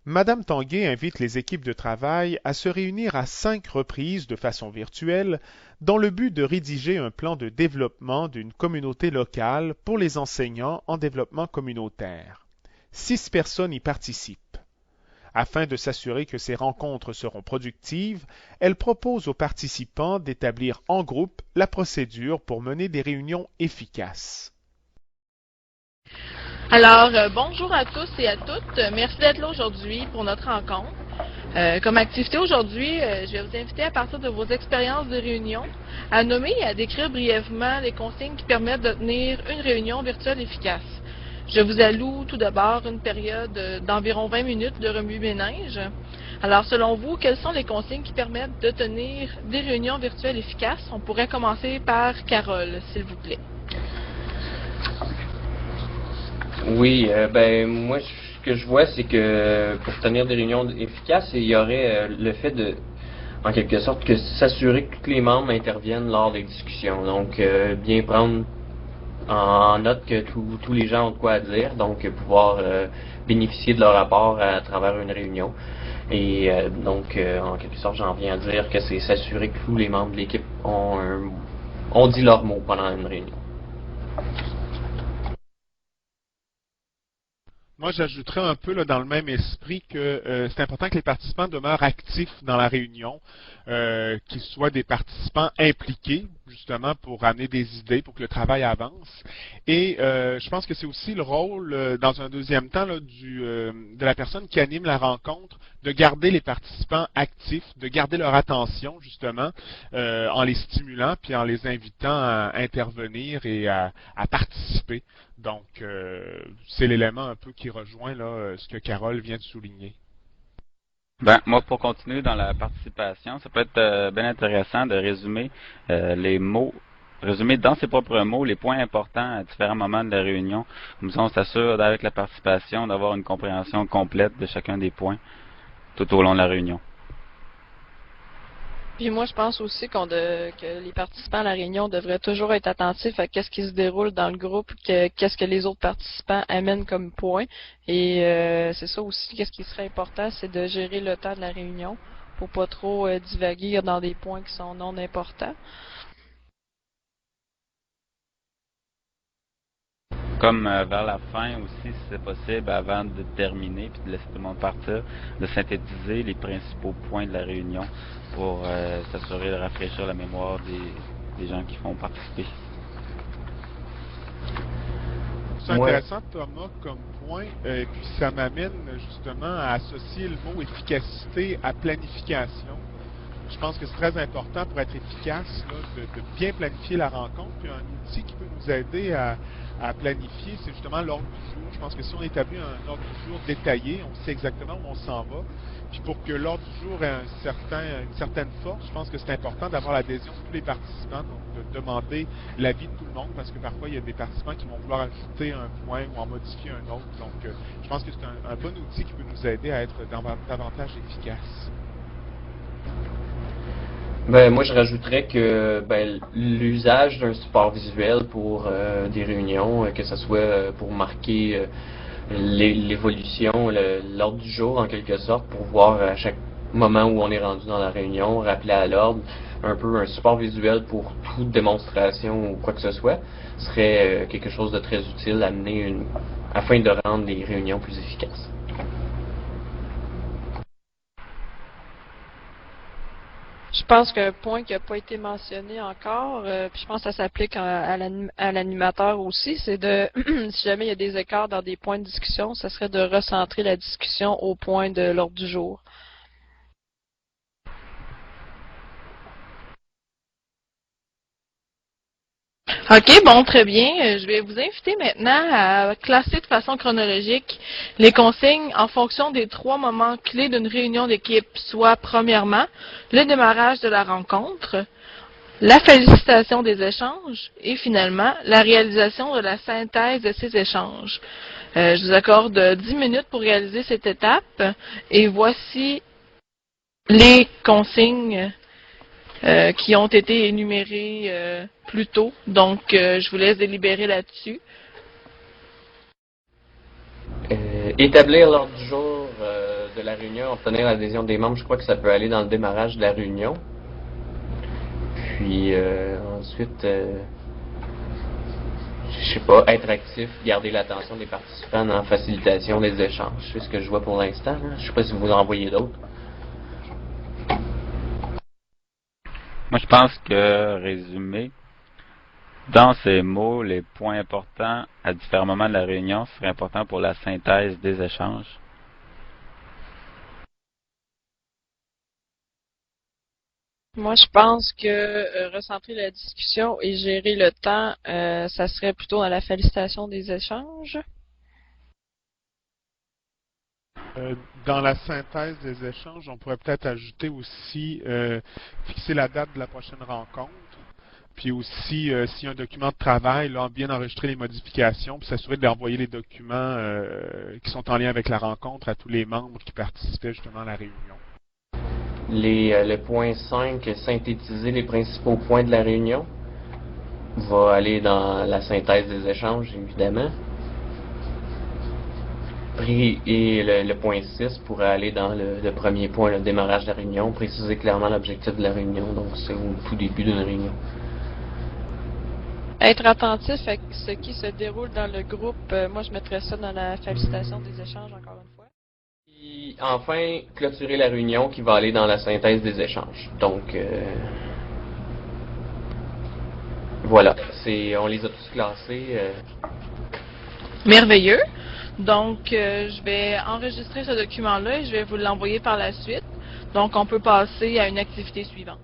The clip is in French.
Madame Tanguay invite les équipes de travail à se réunir à 5 reprises de façon virtuelle dans le but de rédiger un plan de développement d'une communauté locale pour les enseignants en développement communautaire. 6 personnes y participent. Afin de s'assurer que ces rencontres seront productives, elle propose aux participants d'établir en groupe la procédure pour mener des réunions efficaces. Alors, bonjour à tous et à toutes. Merci d'être là aujourd'hui pour notre rencontre. Comme activité aujourd'hui, je vais vous inviter à partir de vos expériences de réunion à nommer et à décrire brièvement les consignes qui permettent de tenir une réunion virtuelle efficace. Je vous alloue tout d'abord une période d'environ 20 minutes de remue-ménage. Alors, selon vous, quelles sont les consignes qui permettent de tenir des réunions virtuelles efficaces? On pourrait commencer par Carole, s'il vous plaît. Oui, moi, ce que je vois, c'est que pour tenir des réunions efficaces, il y aurait le fait de, en quelque sorte, que s'assurer que tous les membres interviennent lors des discussions. Donc, bien prendre en note que tous les gens ont de quoi à dire, donc pouvoir bénéficier de leur rapport à travers une réunion. Et en quelque sorte, j'en viens à dire que c'est s'assurer que tous les membres de l'équipe ont dit leurs mots pendant une réunion. Moi, j'ajouterais un peu là, dans le même esprit que c'est important que les participants demeurent actifs dans la réunion, qu'ils soient des participants impliqués, justement, pour amener des idées, pour que le travail avance. Et je pense que c'est aussi le rôle, dans un deuxième temps, là, de la personne qui anime la rencontre, de garder les participants actifs, de garder leur attention, justement, en les stimulant, puis en les invitant à intervenir et à participer. Donc, c'est l'élément un peu qui rejoint là, ce que Carole vient de souligner. Moi, pour continuer dans la participation, ça peut être bien intéressant de résumer les mots, résumer dans ses propres mots les points importants à différents moments de la réunion. Comme ça, on s'assure, avec la participation, d'avoir une compréhension complète de chacun des points tout au long de la réunion. Puis moi, je pense aussi que les participants à la réunion devraient toujours être attentifs à qu'est-ce qui se déroule dans le groupe, qu'est-ce que les autres participants amènent comme point. Et c'est ça aussi, qu'est-ce qui serait important, c'est de gérer le temps de la réunion pour pas trop divaguer dans des points qui sont non importants. Comme vers la fin aussi, si c'est possible, avant de terminer puis de laisser tout le monde partir, de synthétiser les principaux points de la réunion pour s'assurer de rafraîchir la mémoire des gens qui font participer. C'est intéressant, Thomas, comme point, puis ça m'amène justement à associer le mot efficacité à planification. Je pense que c'est très important pour être efficace là, de bien planifier la rencontre. Puis un outil qui peut nous aider à planifier, c'est justement l'ordre du jour. Je pense que si on établit un ordre du jour détaillé, on sait exactement où on s'en va. Puis pour que l'ordre du jour ait une certaine force, je pense que c'est important d'avoir l'adhésion de tous les participants, donc de demander l'avis de tout le monde, parce que parfois il y a des participants qui vont vouloir ajouter un point ou en modifier un autre. Donc je pense que c'est un bon outil qui peut nous aider à être davantage efficace. Moi, je rajouterais que l'usage d'un support visuel pour des réunions, que ce soit pour marquer l'évolution, l'ordre du jour en quelque sorte, pour voir à chaque moment où on est rendu dans la réunion, rappeler à l'ordre, un peu un support visuel pour toute démonstration ou quoi que ce soit, serait quelque chose de très utile à mener afin de rendre les réunions plus efficaces. Je pense qu'un point qui n'a pas été mentionné encore, puis je pense que ça s'applique à l'animateur aussi, c'est de, si jamais il y a des écarts dans des points de discussion, ça serait de recentrer la discussion au point de l'ordre du jour. OK, bon, très bien. Je vais vous inviter maintenant à classer de façon chronologique les consignes en fonction des 3 moments clés d'une réunion d'équipe, soit premièrement, le démarrage de la rencontre, la félicitation des échanges et finalement, la réalisation de la synthèse de ces échanges. Je vous accorde 10 minutes pour réaliser cette étape et voici les consignes qui ont été énumérés plus tôt. Donc, je vous laisse délibérer là-dessus. Établir l'ordre du jour de la réunion, obtenir l'adhésion des membres, je crois que ça peut aller dans le démarrage de la réunion. Puis ensuite, je sais pas, être actif, garder l'attention des participants dans la facilitation des échanges. C'est ce que je vois pour l'instant. Je sais pas si vous en voyez d'autres. Moi, je pense que, résumé, dans ces mots, les points importants à différents moments de la réunion seraient importants pour la synthèse des échanges. Moi, je pense que recentrer la discussion et gérer le temps, ça serait plutôt dans la félicitation des échanges. Dans la synthèse des échanges, on pourrait peut-être ajouter aussi fixer la date de la prochaine rencontre, puis aussi s'il y a un document de travail, là, bien enregistrer les modifications, puis s'assurer d'envoyer les documents qui sont en lien avec la rencontre à tous les membres qui participaient justement à la réunion. Le point 5, synthétiser les principaux points de la réunion, va aller dans la synthèse des échanges, évidemment. Et le point 6 pourrait aller dans le premier point, le démarrage de la réunion, préciser clairement l'objectif de la réunion, donc c'est au tout début d'une réunion. Être attentif à ce qui se déroule dans le groupe, moi je mettrais ça dans la félicitation des échanges encore une fois. Et enfin, clôturer la réunion qui va aller dans la synthèse des échanges. Donc, voilà, on les a tous classés. Merveilleux. Donc, je vais enregistrer ce document-là et je vais vous l'envoyer par la suite. Donc, on peut passer à une activité suivante.